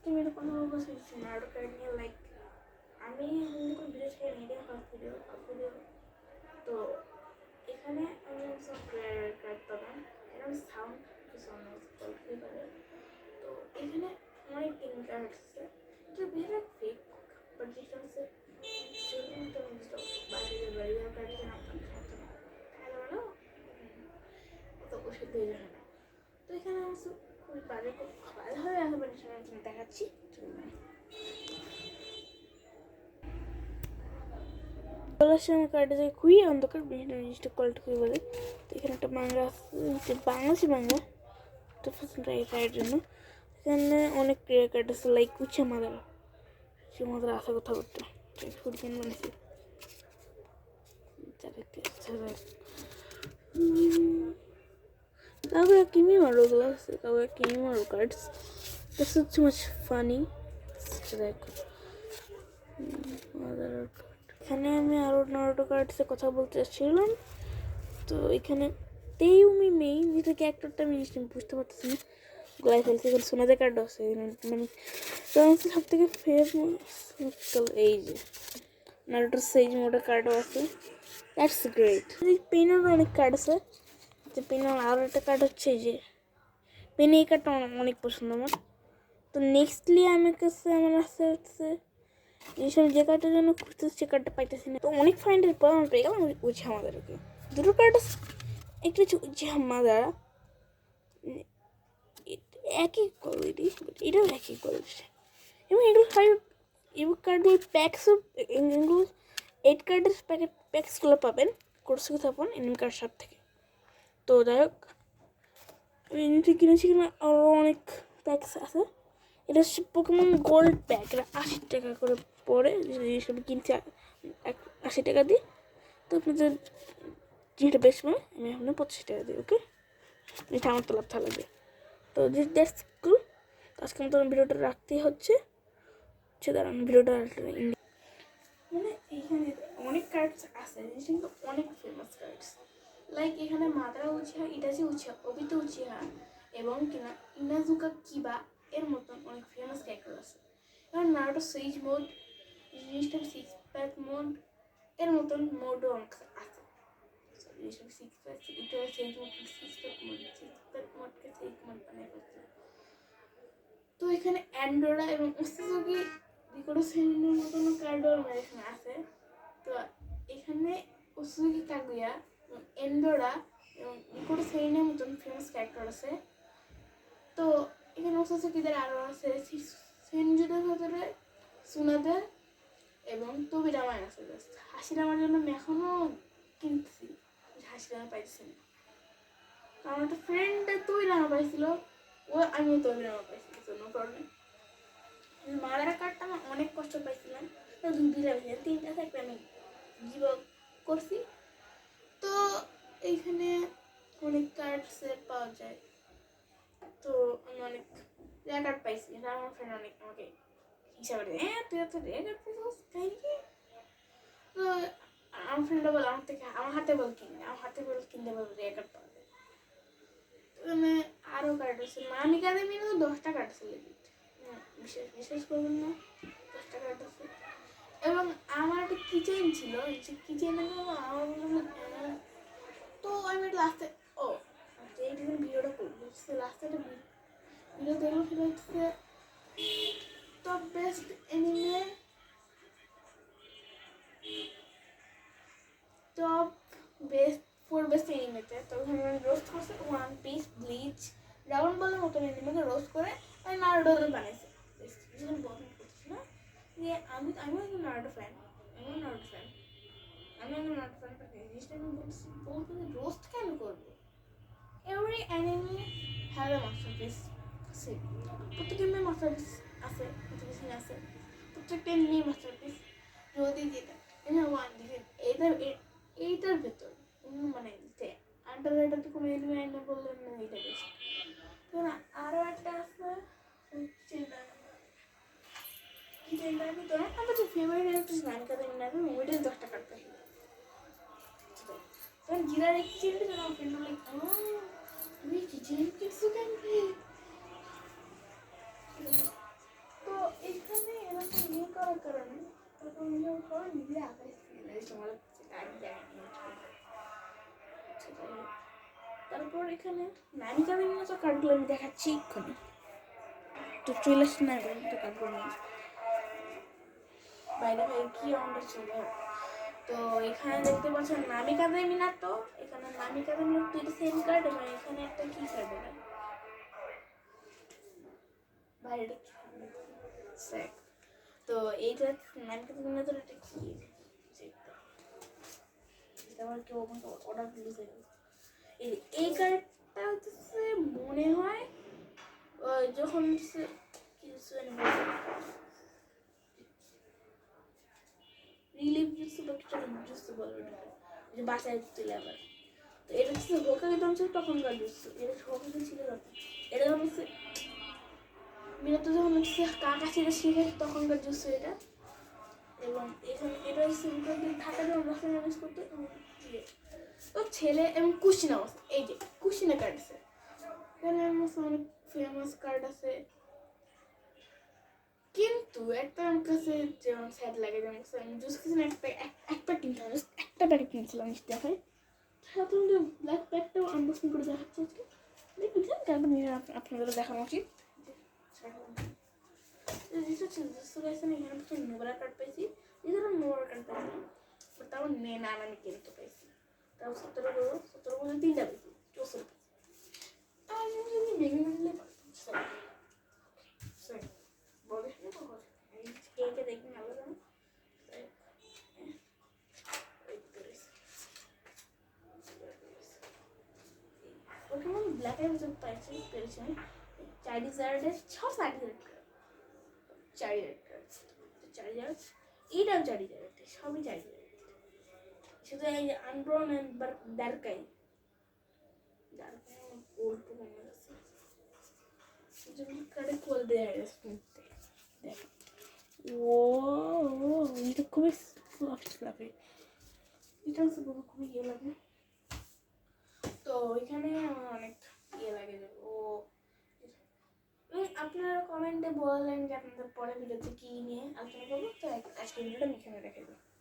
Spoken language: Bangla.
তুমি এটা কথা বলবো চাইছি নারুটো কার্ড নিয়ে লাইক আমি যখন ভিডিও ছেড়ে নিয়ে ফার্স্ট ভিডিও তো এখানে আমি সব কার্ড পাবেন এরকম সাউন্ড কিছু কল করে তো এখানে অনেক তিন কার্ড আছে এটা বেশিরভাগ ফেক বাট যেটা হচ্ছে বাইরে বাইরে কার্ডের নাম খেলা তো ওষুধ দিয়ে যাবে না তো এখানে আমার খুবই বাজেভাবে একেবারে দেখাচ্ছি আমার কার্ডে যে খুবই অন্ধকার জিনিসটা কোয়ালিটি খুবই বলে তো এখানে একটা বাংলা আছে বাংলাদেশি বাংলা একটা রাইডের জন্য এখানে অনেক প্রিয় কার্ড আছে লাইক উচ্চা মাদার সে মাদার আসা কথা করতে ফুটবল বানিয়েছে Kaguya Kimimaro glass, Kaguya Kimimaro cards. This is too much funny. এখানে আমি আরো নারুটো কার্ডসের কথা বলতে চাচ্ছিলাম তো এখানে তেইউমি মেইন যেটা ক্যারেক্টারটা আমি বুঝতে পারতেছি না গলায় ফেলছে এখানে সোনাদের কার্ড আছে মানে সব থেকে ফেমাস এই যে নারুটোর সেজ মোডের কার্ডও আছে দ্যাটস গ্রেট পেনেরও অনেক কার্ড আছে যে পেনের আরও একটা কার্ড হচ্ছে যে পেনে এই কার্ডটা অনেক পছন্দ আমার তো নেক্সটলি আমার কাছে আমার আসতে হচ্ছে জিনিস আমি যে কার্ডটার জন্য খুঁজতেছি সে কার্ডটা পাইতেছি না তো অনেক ফাইন্ডের পর আমি পেয়ে গেলাম উচ্ছে আমাদেরকে দুটো কার্ড আছে একটা হচ্ছে উচ্ছে আমাদারা একই কোয়ালিটি এটাও একই কোয়ালিটি এবং এগুলো ইবুক কার্ডের প্যাকসও এগুলো 8 কার্ডের প্যাক্সগুলো পাবেন কোর্সে থাকুন এনিমি কার্ড শপ থেকে তো যাই হোক আমি এমনিতে কিনেছি কিনা আরও অনেক প্যাকস আছে এটা হচ্ছে পোকেমন গোল্ড প্যাক এটা 80 টাকা করে পড়ে জিনিস আমি কিনছি 80 টাকা দিই তো আপনাদের যেটা বেশ মানে আমি আপনার 25 টাকা দিই ওকে এটা আমার তো লাভ লাগবে তো দ্যাটস কুল আজকে মতো ভিডিওটা রাখতেই হচ্ছে দাঁড়ান ভিডিওটা মানে এইখানে অনেক কার্ডস আছে জিনিসটা কিন্তু অনেক ফেমাস কার্ডস লাইক এখানে Madara Uchiha Itachi Uchiha Obito Uchiha এবং কিনা ইনাজুকা কিবা এর মতন অনেক ফেমাস ক্যারেক্টার আছে কারণ নারুটো সুইচ মোড জিনিসটা সিক্স প্যাক মোড এর মতন মোডও অনেক আছে জিনিসটা সিক্স প্যাক এটা সেই সিক্স প্যাক মোডকে সেই মোড বানিয়ে ফেলছে তো এখানে অ্যান্ড্রোরা এবং উস্তুকি বিকোটো সেনের মতন কার্ডও আমার এখানে আছে তো এখানে উস্তুকি কাগুয়া এন্ডোরা এবং বিকোটো সেনের মতন ফেমাস ক্যারেক্টার আছে তো এখানে উস্তুকিদের আরও আছে সেনজুদের ভেতরে সুনাদের এবং তবিরামায় আছে হাসিরামার জন্য আমি এখনও কিনতেছি হাসিরামা পাইছি না আমার একটা ফ্রেন্ড তবিরামা পাইছিল ও আমিও তবিরামা পাইছি নো প্রবলেম মাদারা কার্ডটা আমার অনেক কষ্ট পাইছিলাম দুইটা তিনটা থাকলে আমি গিভ আপ করছি তো এইখানে অনেক কার্ড সেট পাওয়া যায় তো আমি অনেক রেয়ার কার্ড পাইছি এটা আমার ফ্রেন্ড অনেক আমাকে হিসাবে দেয় তুই এত রেয়ার কার্ড পাইছিস তাই কি তো আমার ফ্রেন্ডরা বলে আমার হাতে বল কিনবে আমার হাতে বল কিনতে বলবে রেয়ার কার্ড পাওয়া যায় তো আমি আরও কার্ড আছে আমি কার্ডে মিলে 10টা কার্ড আছে বিশ্বাস করবেন না 10টা কার্ড আছে এবং আমার একটা কিচেন ছিল কিচেনে আমার তো আমি লাস্টে এই ভিডিওটা করবো লাস্টে একটা ভিডিও দেখবো সেটা হচ্ছে top best anime top best 4 best এনিমেতে তখন আমি রোস্ট করছি ওয়ান পিস ব্লিচ ড্রাগন বলের মতন এনিমেকে রোস্ট করে আমি নারুটো বানাইছি কিছুদিন বন্ধ করছি না যে আমিও একজন নারুটো ফ্যান আমি একজন নারুটো ফ্যান জিনিসটা আমি বলছি রোস্ট কেন করবো every anime have a masterpiece প্রত্যেকের মেয়ে মাস্টারপিস আছে প্রত্যেকের সিন আছে প্রত্যেকটা মেয়ে মাস্টারপিস যদি যেটা ওয়ান দেখেন এইটার ভেতর মানে আন্ডার রাইডারকে কোনো এনিমে আইনে বললেন না এইটা বেশি কারণ আরও একটা আছে কিচেনটার ভিতরে আমার যে ফেভারিট একটা নাম কাদের নামে ওইটাই 10টা কাটতে হবে তখন জিরার এক কিচেনটা যখন আমার ফ্রেন্ড লাইক তুমি কিচেন কিছু কেন নিজে আকাশ তোমার তারপর এখানে নামিকা বিভিন্ন তো কার্ডগুলো আমি দেখাচ্ছি এক্ষুনি তো চলে আসছে না তো কার্ডগুলো নিয়ে বাইরে বাইরে কি আমরা চলে তো এখানে দেখতে পাচ্ছেন নামিকা দেমিনা তো এখানে নামিকা দেমিনার দুইটা সেম কার্ড এবং এখানে একটা কি কার্ড এটা বাইরে সেক তো এইটা নামিকা দেমিনা তো এটা কি এটা আমার কেউ আমাকে অর্ডার দিয়েছে এই কার্ডটা হচ্ছে মনে হয় যখন হচ্ছে কিছু রিলিফ জুস বা কিছু জুস বলবে যে বাসায় চলে আবার তো এটা হচ্ছে হোকাগে দাম ছিল তখনকার জুস এটা হোকাগে ছিল এটা যখন হচ্ছে বিরত যখন হচ্ছে কাকা ছিল শিখে তখনকার জুস এটা এবং এখানে এটা হচ্ছে ঢাকা যখন বাসায় ম্যানেজ করতো তো ছেলে এবং কুশিনা আছে এই যে কুশিনা কার্ড আছে এখানে অনেক ফেমাস কার্ড আছে কিন্তু একটা আমার কাছে যেমন স্যাড লাগে যেমন আমি জুস কিনে একটা কিনতাম একটা প্যাকেট কিনছিলাম দেখায় সাধারণত ব্ল্যাক প্যাকটাও আনবক্সিং করে দেখাচ্ছে আজকে দেখবেন তারপর নিয়ে আপনাদের দেখানো উচিত এখানে নোবরা কার্ড পেয়েছি এই ধরনের নোবরা কার্ড পেয়েছি তারপর না আমি কিনতে পেয়েছি তারপর 17 করে 3টা পেয়েছি 64 আমি যদি ভেঙে নিলে বলে এইটা দেখবেন আলাদা ওখানে আমি ব্ল্যাক এর ভিতর পাইছি পেয়েছি চারিজার্ডের 6 চারিজার্ড এইটাও চারিজার্ড সবই চারিজার্ড শুধু এই আনব্রাউন এন্ড ডার্কাই ওল্ড মনে আছে যেগুলো কার্ডে খোল দেওয়া গেছে দেখ ও এটা খুবই ফ্লাফি এটা হচ্ছে খুবই ইয়ে লাগে তো এখানে আমার অনেক ইয়ে লাগে ও আপনারা কমেন্টে বললেন যে আপনাদের পরে ভিডিওতে কী নিয়ে আলোচনা করবো তো আজকে ভিডিওটা এখানে রেখে দেবো